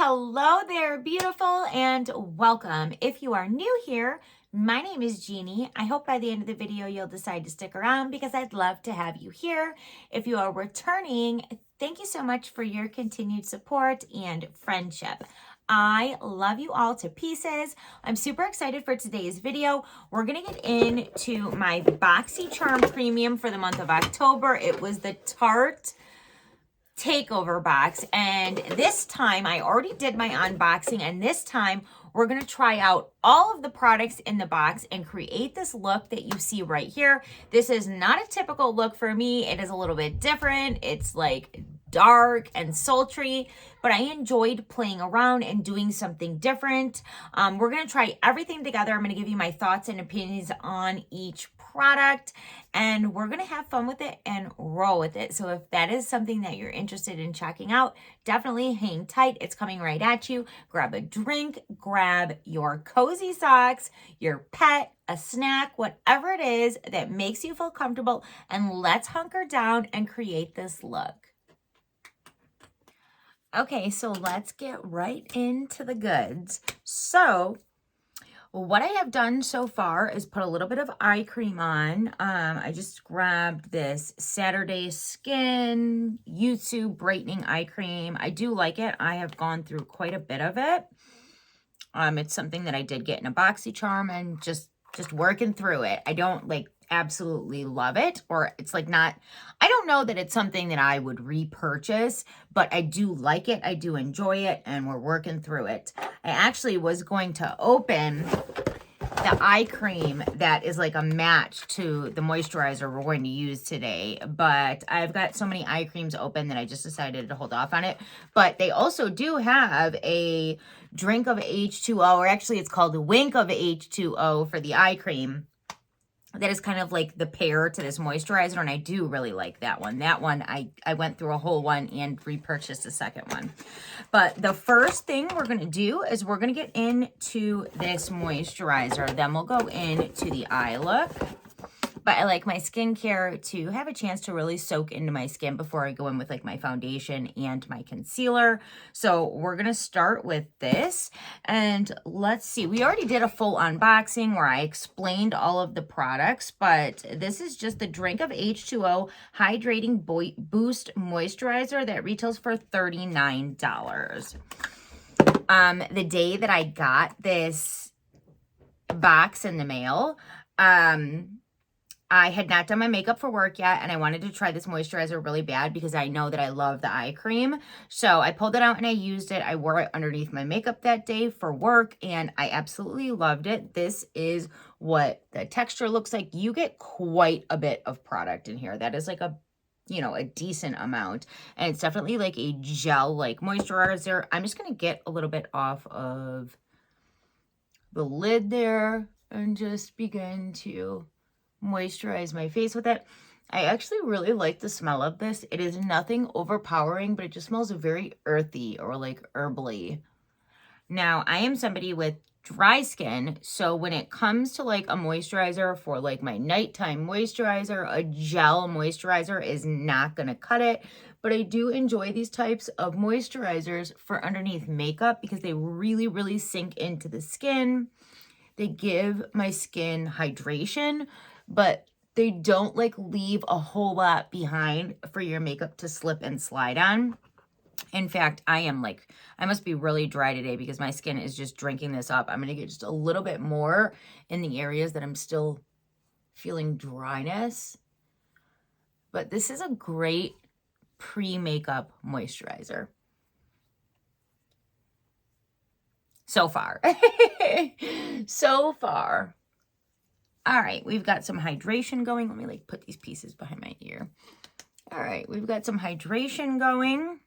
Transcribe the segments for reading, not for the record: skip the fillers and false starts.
Hello there, beautiful, and welcome. If you are new here, my name is Jeannie. I hope by the end of the video you'll decide to stick around because I'd love to have you here. If you are returning, thank you so much for your continued support and friendship. I love you all to pieces. I'm super excited for today's video. We're going to get into my BoxyCharm Premium for the month of October. It was the Tarte Takeover box, and this time I already did my unboxing, and this time we're going to try out all of the products in the box and create this look that you see right here. This is not a typical look for me. It is a little bit different. It's like dark and sultry, but I enjoyed playing around and doing something different. We're going to try everything together. I'm going to give you my thoughts and opinions on each product, and we're going to have fun with it and roll with it. So if that is something that you're interested in checking out, definitely hang tight. It's coming right at you. Grab a drink, grab your cozy socks, your pet, a snack, whatever it is that makes you feel comfortable, and let's hunker down and create this look. Okay, so let's get right into the goods. So what I have done so far is put a little bit of eye cream on. I just grabbed this Saturday Skin YouTube Brightening Eye Cream. I do like it. I have gone through quite a bit of it. It's something that I did get in a BoxyCharm and just working through it. I don't like absolutely love it, or it's like not, I don't know that it's something that I would repurchase, but I do like it. I do enjoy it, and we're working through it. I actually was going to open the eye cream that is like a match to the moisturizer we're going to use today, but I've got so many eye creams open that I just decided to hold off on it. But they also do have a drink of H2O, or actually it's called a wink of H2O for the eye cream. That is kind of like the pair to this moisturizer, and I do really like that one. That one, I went through a whole one and repurchased a second one. But the first thing we're going to do is we're going to get into this moisturizer. Then we'll go into the eye look. But I like my skincare to have a chance to really soak into my skin before I go in with like my foundation and my concealer. So we're going to start with this, and let's see. We already did a full unboxing where I explained all of the products, but this is just the Drink of H2O Hydrating Boost Moisturizer that retails for $39. The day that I got this box in the mail, I had not done my makeup for work yet, and I wanted to try this moisturizer really bad because I know that I love the eye cream. So I pulled it out and I used it. I wore it underneath my makeup that day for work, and I absolutely loved it. This is what the texture looks like. You get quite a bit of product in here. That is like a, you know, a decent amount. And it's definitely like a gel-like moisturizer. I'm just going to get a little bit off of the lid there and just begin to moisturize my face with it. I actually really like the smell of this. It is nothing overpowering, but it just smells very earthy or like herbally. Now, I am somebody with dry skin, so when it comes to like a moisturizer for like my nighttime moisturizer, a gel moisturizer is not going to cut it. But I do enjoy these types of moisturizers for underneath makeup because they really, really sink into the skin. They give my skin hydration, but they don't like leave a whole lot behind for your makeup to slip and slide on. In fact, I must be really dry today because my skin is just drinking this up. I'm going to get just a little bit more in the areas that I'm still feeling dryness. But this is a great pre-makeup moisturizer. So far. So far. All right, we've got some hydration going. Let me like put these pieces behind my ear. All right, we've got some hydration going.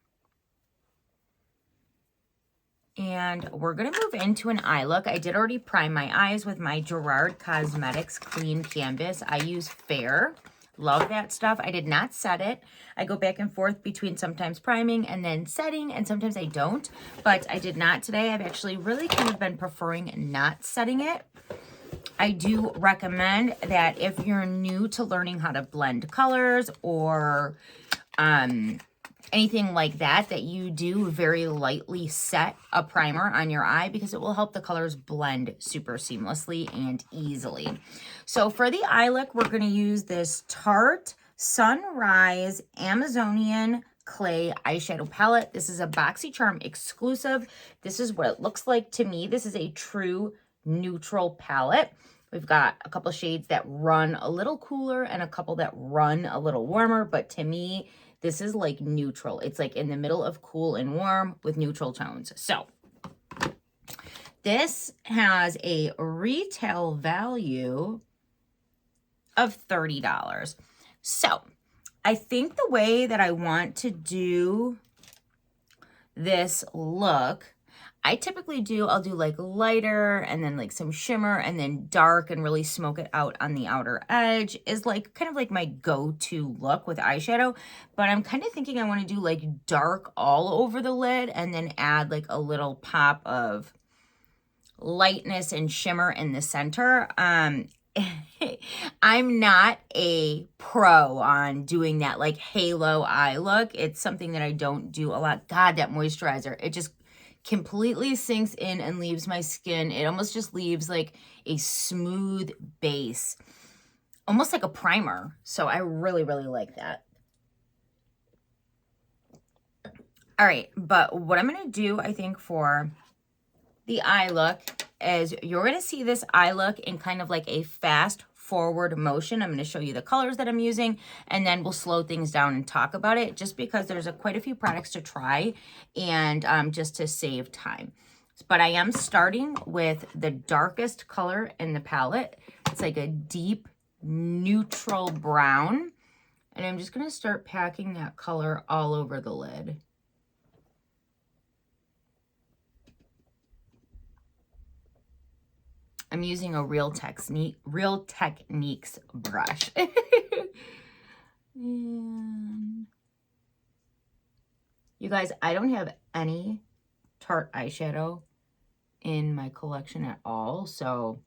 And we're going to move into an eye look. I did already prime my eyes with my Gerard Cosmetics Clean Canvas. I use Fair. Love that stuff. I did not set it. I go back and forth between sometimes priming and then setting, and sometimes I don't. But I did not today. I've actually really kind of been preferring not setting it. I do recommend that if you're new to learning how to blend colors or anything like that, that you do very lightly set a primer on your eye, because it will help the colors blend super seamlessly and easily. So for the eye look, we're going to use this Tarte Sunrise Amazonian Clay eyeshadow palette. This is a BoxyCharm exclusive. This is what it looks like to me. This is a true neutral palette. We've got a couple shades that run a little cooler and a couple that run a little warmer, but to me, this is like neutral. It's like in the middle of cool and warm with neutral tones. So this has a retail value of $30. So I think the way that I want to do this look, I typically I'll do like lighter and then like some shimmer and then dark and really smoke it out on the outer edge, is like kind of like my go-to look with eyeshadow. But I'm kind of thinking I want to do like dark all over the lid and then add like a little pop of lightness and shimmer in the center. I'm not a pro on doing that like halo eye look. It's something that I don't do a lot. God, that moisturizer, it just completely sinks in and leaves my skin. It almost just leaves like a smooth base, almost like a primer. So I really, really like that. All right, but what I'm going to do, I think, for the eye look is you're going to see this eye look in kind of like a fast forward motion. I'm going to show you the colors that I'm using, and then we'll slow things down and talk about it, just because there's quite a few products to try, and just to save time. But I am starting with the darkest color in the palette. It's like a deep neutral brown, and I'm just going to start packing that color all over the lid. I'm using a Real Techniques brush. And you guys, I don't have any Tarte eyeshadow in my collection at all, so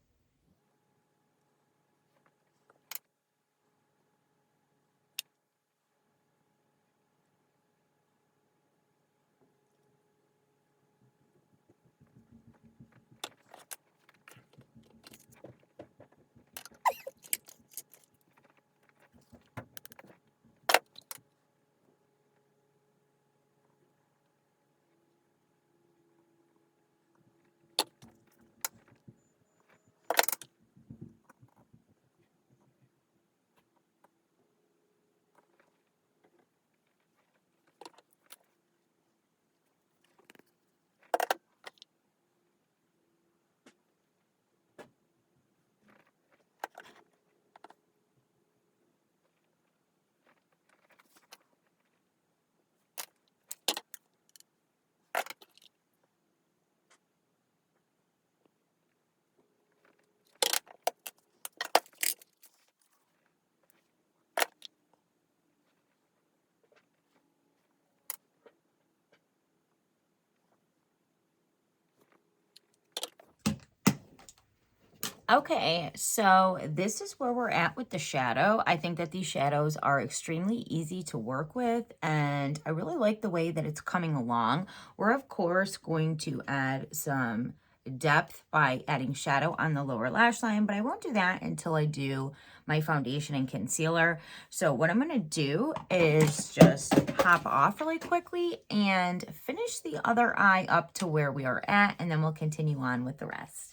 okay, so this is where we're at with the shadow. I think that these shadows are extremely easy to work with, and I really like the way that it's coming along. We're, of course, going to add some depth by adding shadow on the lower lash line, but I won't do that until I do my foundation and concealer. So what I'm going to do is just pop off really quickly and finish the other eye up to where we are at, and then we'll continue on with the rest.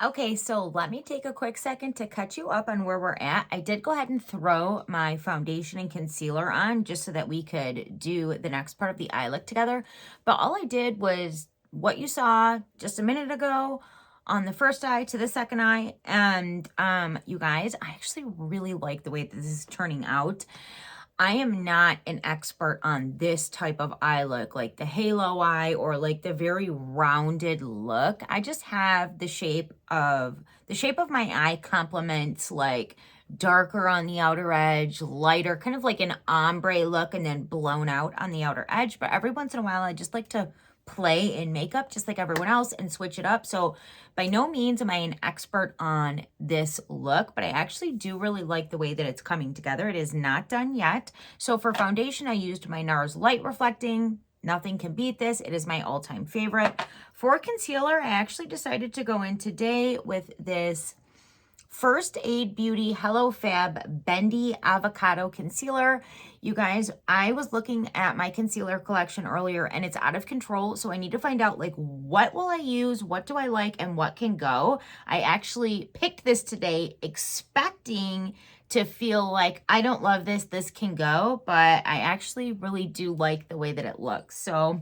Okay, so let me take a quick second to catch you up on where we're at. I did go ahead and throw my foundation and concealer on just so that we could do the next part of the eye look together. But all I did was what you saw just a minute ago on the first eye to the second eye. And you guys, I actually really like the way that this is turning out. I am not an expert on this type of eye look, like the halo eye or like the very rounded look. I just have the shape of my eye complements like darker on the outer edge, lighter, kind of like an ombre look, and then blown out on the outer edge. But every once in a while, I just like to play in makeup just like everyone else and switch it up. So by no means am I an expert on this look, but I actually do really like the way that it's coming together. It is not done yet. So for foundation, I used my NARS Light Reflecting. Nothing can beat this. It is my all-time favorite. For concealer, I actually decided to go in today with this First Aid Beauty Hello Fab Bendy Avocado Concealer. You guys, I was looking at my concealer collection earlier and it's out of control. So I need to find out like what will I use, what do I like, and what can go. I actually picked this today expecting to feel like I don't love this, this can go, but I actually really do like the way that it looks. So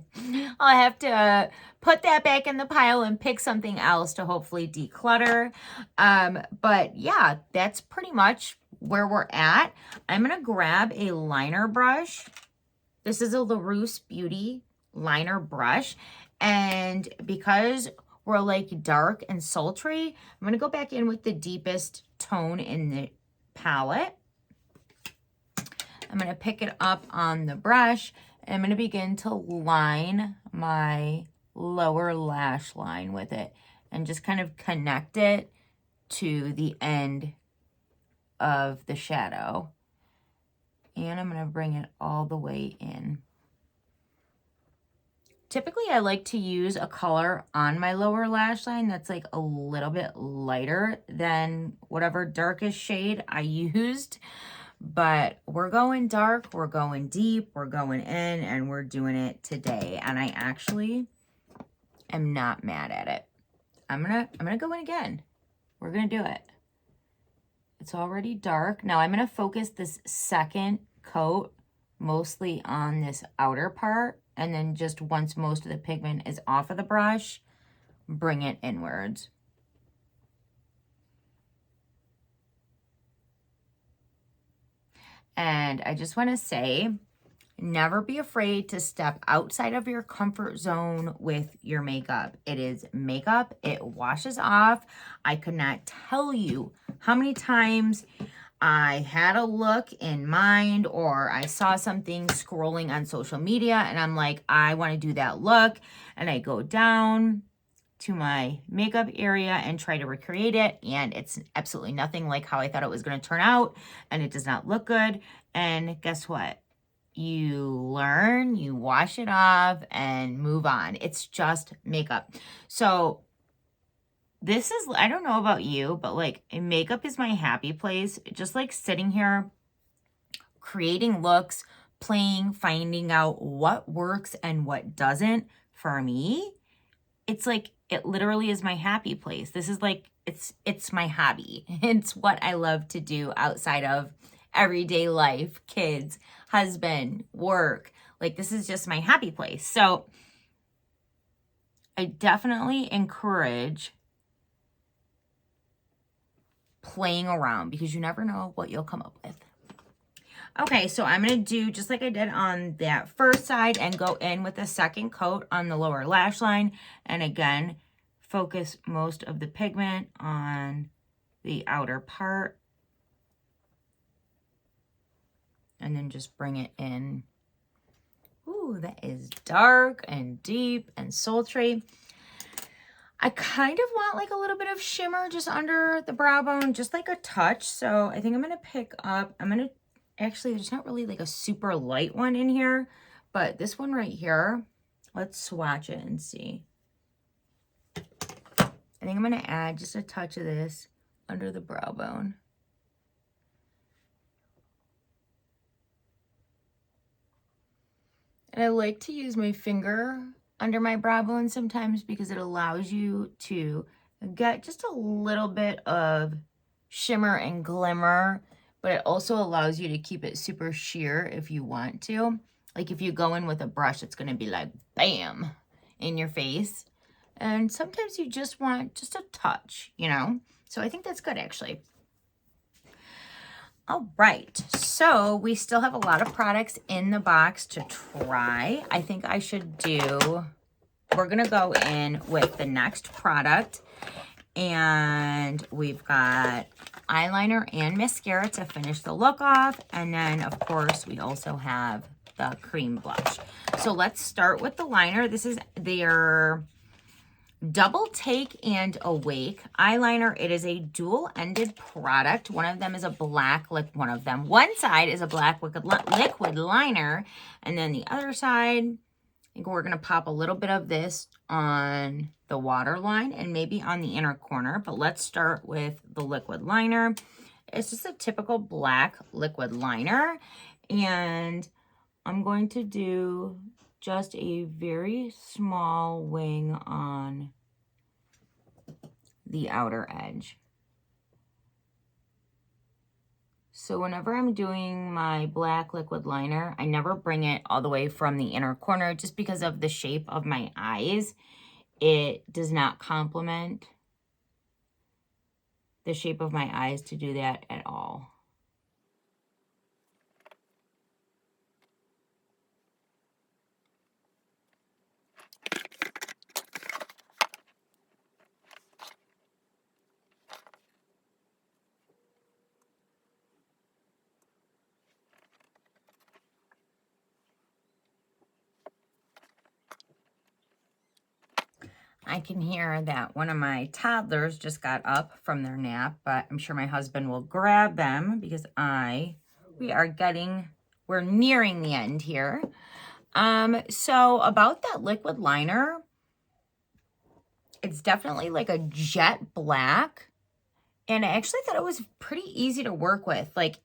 I'll have to put that back in the pile and pick something else to hopefully declutter. But yeah, that's pretty much where we're at. I'm going to grab a liner brush. This is a LaRousse Beauty liner brush. And because we're like dark and sultry, I'm going to go back in with the deepest tone in the palette. I'm going to pick it up on the brush and I'm going to begin to line my lower lash line with it and just kind of connect it to the end of the shadow. And I'm going to bring it all the way in. Typically, I like to use a color on my lower lash line that's like a little bit lighter than whatever darkest shade I used. But we're going dark, we're going deep, we're going in, and we're doing it today. And I actually am not mad at it. I'm gonna go in again. We're gonna do it. It's already dark. Now I'm gonna focus this second coat mostly on this outer part. And then just once most of the pigment is off of the brush, bring it inwards. And I just want to say, never be afraid to step outside of your comfort zone with your makeup. It is makeup. It washes off. I could not tell you how many times I had a look in mind or I saw something scrolling on social media and I'm like, I want to do that look. And I go down to my makeup area and try to recreate it. And it's absolutely nothing like how I thought it was going to turn out. And it does not look good. And guess what? You learn, you wash it off and move on. It's just makeup. So this is, I don't know about you, but like makeup is my happy place. Just like sitting here, creating looks, playing, finding out what works and what doesn't for me. It's like, it literally is my happy place. This is like, it's my hobby. It's what I love to do outside of everyday life, kids, husband, work. Like this is just my happy place. So I definitely encourage playing around because you never know what you'll come up with. Okay, so I'm going to do just like I did on that first side and go in with a second coat on the lower lash line. And again, focus most of the pigment on the outer part. And then just bring it in. Ooh, that is dark and deep and sultry. I kind of want like a little bit of shimmer just under the brow bone, just like a touch. So I think I'm going to pick up, actually, there's not really like a super light one in here, but this one right here, let's swatch it and see. I think I'm going to add just a touch of this under the brow bone. And I like to use my finger under my brow bone sometimes because it allows you to get just a little bit of shimmer and glimmer, but it also allows you to keep it super sheer if you want to. Like if you go in with a brush, it's going to be like, bam, in your face. And sometimes you just want just a touch, you know? So I think that's good actually. All right, so we still have a lot of products in the box to try. I think I should we're gonna go in with the next product. And we've got eyeliner and mascara to finish the look off. And then of course we also have the cream blush. So let's start with the liner. This is their Double Take and Awake eyeliner. It is a dual-ended product. One of them is a black, one side is a black liquid liner, and then the other side, I think we're going to pop a little bit of this on the waterline and maybe on the inner corner, but let's start with the liquid liner. It's just a typical black liquid liner, and I'm going to do just a very small wing on the outer edge. So whenever I'm doing my black liquid liner, I never bring it all the way from the inner corner just because of the shape of my eyes. It does not complement the shape of my eyes to do that at all. I can hear that one of my toddlers just got up from their nap, but I'm sure my husband will grab them because we're nearing the end here. So about that liquid liner, it's definitely like a jet black, and I actually thought it was pretty easy to work with. Like,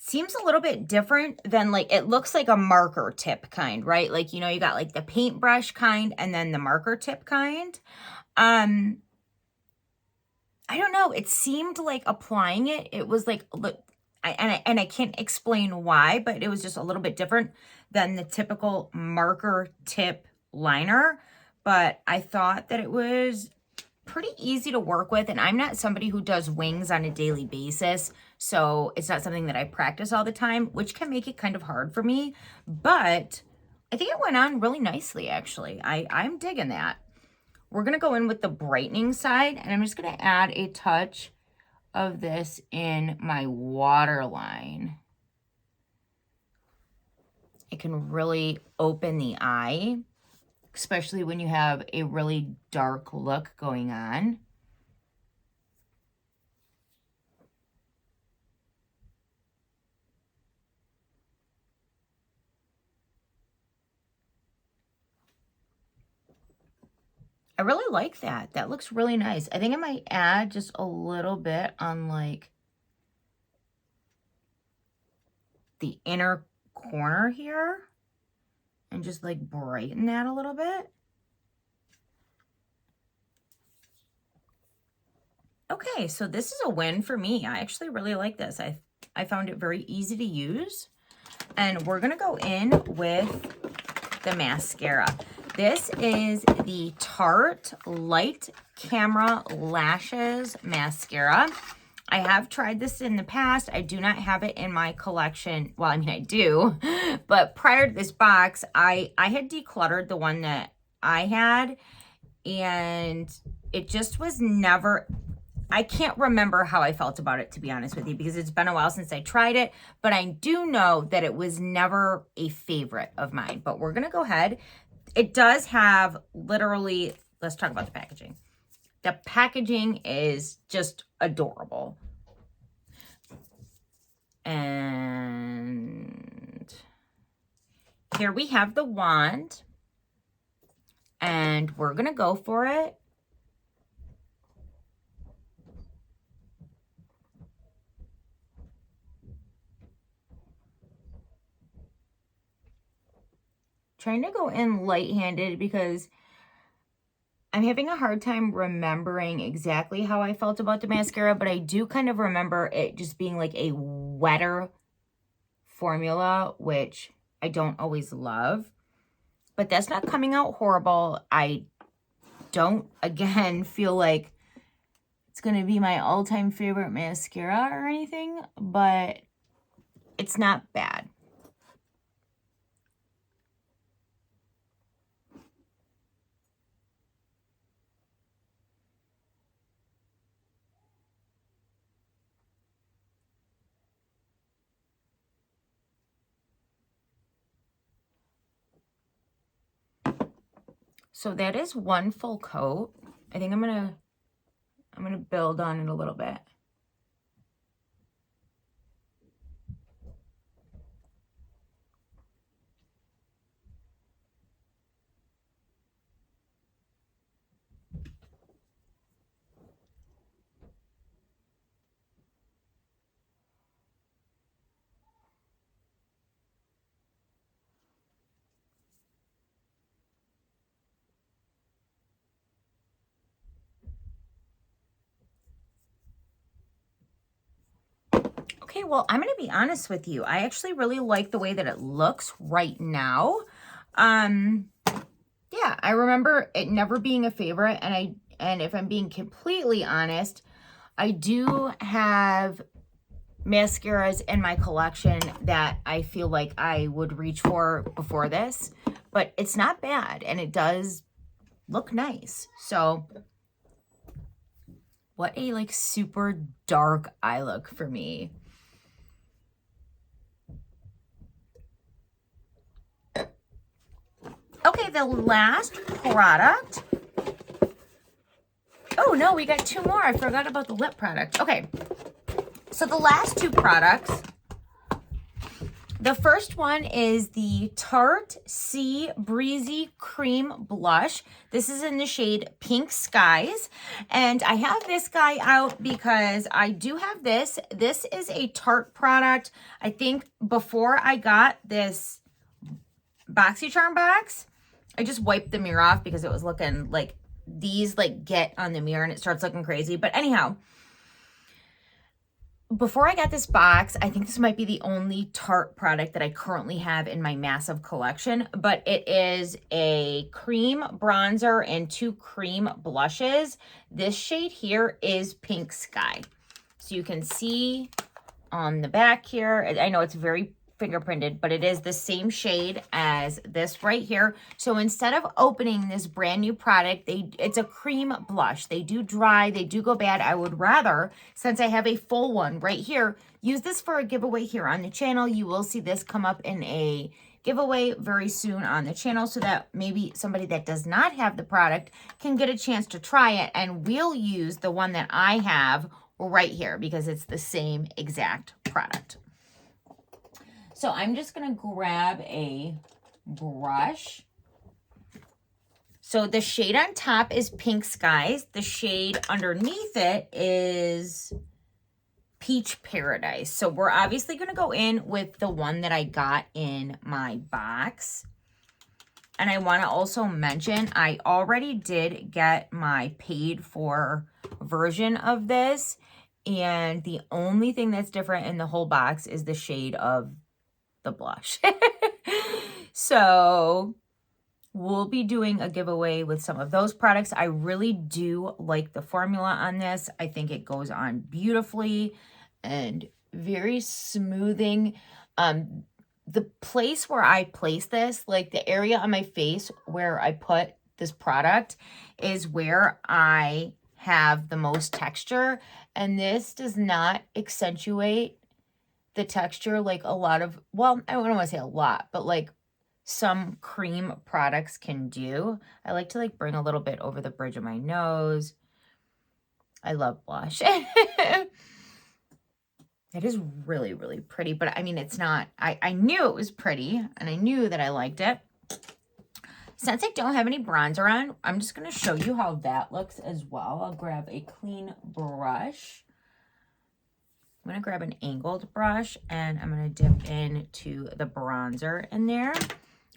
seems a little bit different than, like, it looks like a marker tip kind, right? Like, you know, you got like the paintbrush kind and then the marker tip kind. I don't know. It seemed like applying it was like, I can't explain why, but it was just a little bit different than the typical marker tip liner. But I thought that it was pretty easy to work with, and I'm not somebody who does wings on a daily basis, so it's not something that I practice all the time, which can make it kind of hard for me, but I think it went on really nicely, actually. I'm digging that. We're going to go in with the brightening side, and I'm just going to add a touch of this in my waterline. It can really open the eye, especially when you have a really dark look going on. I really like that. That looks really nice. I think I might add just a little bit on like the inner corner here and just like brighten that a little bit. Okay, so this is a win for me. I actually really like this. I found it very easy to use. And we're going to go in with the mascara. This is the Tarte Light Camera Lashes Mascara. I have tried this in the past. I do not have it in my collection. Well, I mean, I do. But prior to this box, I had decluttered the one that I had. And it just was never... I can't remember how I felt about it, to be honest with you, because it's been a while since I tried it, but I do know that it was never a favorite of mine. But we're going to go ahead. It does have literally, let's talk about the packaging. The packaging is just adorable. And here we have the wand, and we're going to go for it. Trying to go in light-handed because I'm having a hard time remembering exactly how I felt about the mascara, but I do kind of remember it just being like a wetter formula, which I don't always love. But that's not coming out horrible. I don't, again, feel like it's going to be my all-time favorite mascara or anything, but it's not bad. So that is one full coat. I think I'm gonna build on it a little bit. Okay, well, I'm going to be honest with you. I actually really like the way that it looks right now. Yeah, I remember it never being a favorite, and if I'm being completely honest, I do have mascaras in my collection that I feel like I would reach for before this, but it's not bad, and it does look nice. So, what a like super dark eye look for me. Okay, the last product. Oh no, we got two more. I forgot about the lip product. Okay, so the last two products. The first one is the Tarte C Breezy Cream Blush. This is in the shade Pink Skies. And I have this guy out because I do have this. This is a Tarte product. I think before I got this BoxyCharm box, I just wiped the mirror off because it was looking like these like get on the mirror and it starts looking crazy. But anyhow, before I got this box, I think this might be the only Tarte product that I currently have in my massive collection, but it is a cream bronzer and two cream blushes. This shade here is Pink Sky. So you can see on the back here, I know it's very fingerprinted, but it is the same shade as this right here. So instead of opening this brand new product, it's a cream blush. They do dry, they do go bad. I would rather, since I have a full one right here, use this for a giveaway here on the channel. You will see this come up in a giveaway very soon on the channel so that maybe somebody that does not have the product can get a chance to try it, and we'll use the one that I have right here because it's the same exact product. So I'm just going to grab a brush. So the shade on top is Pink Skies. The shade underneath it is Peach Paradise. So we're obviously going to go in with the one that I got in my box. And I want to also mention, I already did get my paid for version of this. And the only thing that's different in the whole box is the shade of the blush. So we'll be doing a giveaway with some of those products. I really do like the formula on this. I think it goes on beautifully and very smoothing. The place where I place this, like the area on my face where I put this product, is where I have the most texture, and this does not accentuate the texture like a lot of, well, I don't want to say a lot, but like some cream products can do. I like to like bring a little bit over the bridge of my nose. I love blush. It is really, really pretty, but I mean, it's not, I knew it was pretty and I knew that I liked it. Since I don't have any bronzer on, I'm just going to show you how that looks as well. I'll grab a clean brush. I'm going to grab an angled brush and I'm going to dip into the bronzer in there.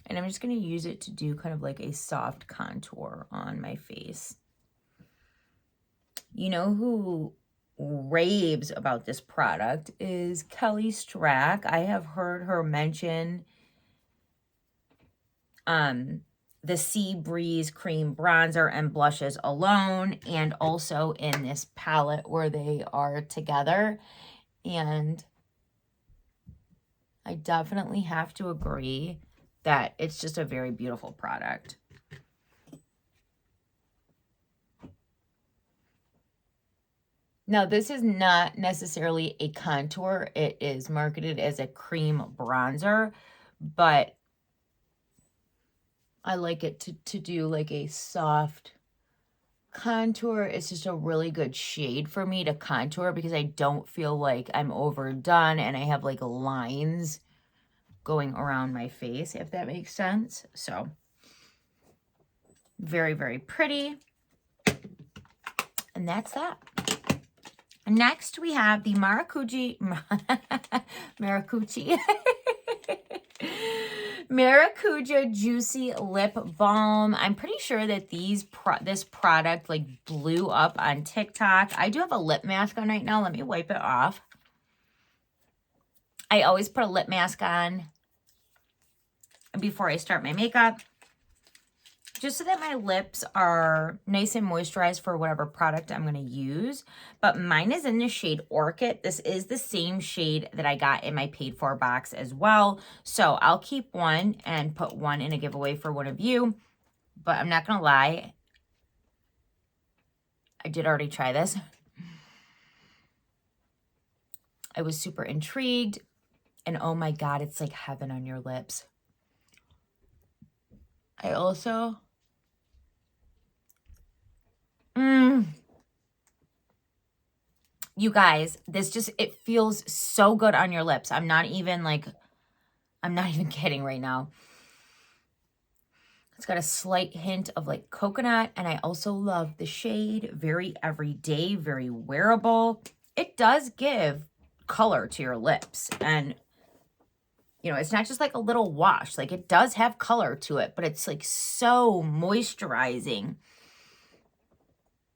And I'm just going to use it to do kind of like a soft contour on my face. You know who raves about this product is Kelly Strack. I have heard her mention the Sea Breeze Cream Bronzer and Blushes alone, and also in this palette where they are together. And I definitely have to agree that it's just a very beautiful product. Now, this is not necessarily a contour. It is marketed as a cream bronzer, but I like it to do like a soft contour. It's just a really good shade for me to contour because I don't feel like I'm overdone and I have like lines going around my face, if that makes sense. So very, very pretty. And that's that. Next, we have the Maracucci Maracuja Juicy Lip Balm. I'm pretty sure that this product like blew up on TikTok. I do have a lip mask on right now. Let me wipe it off. I always put a lip mask on before I start my makeup, just so that my lips are nice and moisturized for whatever product I'm going to use. But mine is in the shade Orchid. This is the same shade that I got in my paid for box as well. So I'll keep one and put one in a giveaway for one of you. But I'm not going to lie, I did already try this. I was super intrigued. And oh my God, it's like heaven on your lips. I also... You guys, this just, it feels so good on your lips. I'm not even kidding right now. It's got a slight hint of like coconut, and I also love the shade. Very everyday, very wearable. It does give color to your lips, and you know, it's not just like a little wash. Like, it does have color to it, but it's like so moisturizing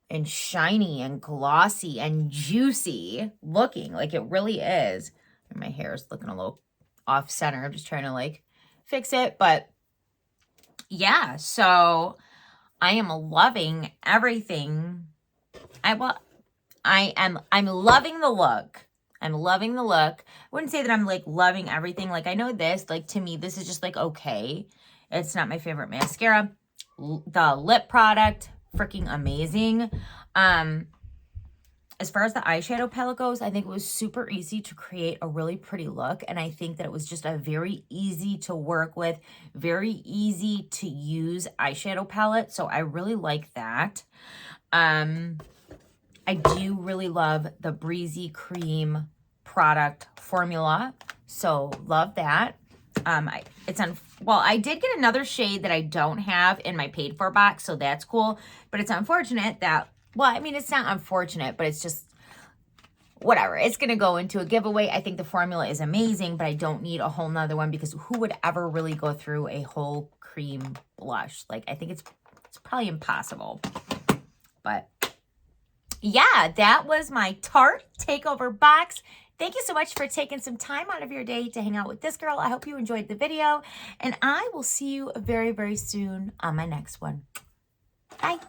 and shiny and glossy and juicy looking. Like, it really is. And my hair is looking a little off center. I'm just trying to like fix it. But yeah, so I am loving everything. I'm loving the look. I'm loving the look. I wouldn't say that I'm like loving everything. Like, I know this, like, to me, this is just like okay. It's not my favorite mascara. The lip product, freaking amazing. As far as the eyeshadow palette goes, I think it was super easy to create a really pretty look. And I think that it was just a very easy to work with, very easy to use eyeshadow palette. So I really like that. I do really love the Breezy Cream product formula. So love that. I did get another shade that I don't have in my paid for box, so that's cool. But it's unfortunate that, well, I mean, it's not unfortunate, but it's just whatever. It's going to go into a giveaway. I think the formula is amazing, but I don't need a whole nother one because who would ever really go through a whole cream blush? Like, I think it's probably impossible. But yeah, that was my Tarte Takeover box. Thank you so much for taking some time out of your day to hang out with this girl. I hope you enjoyed the video, and I will see you very, very soon on my next one. Bye.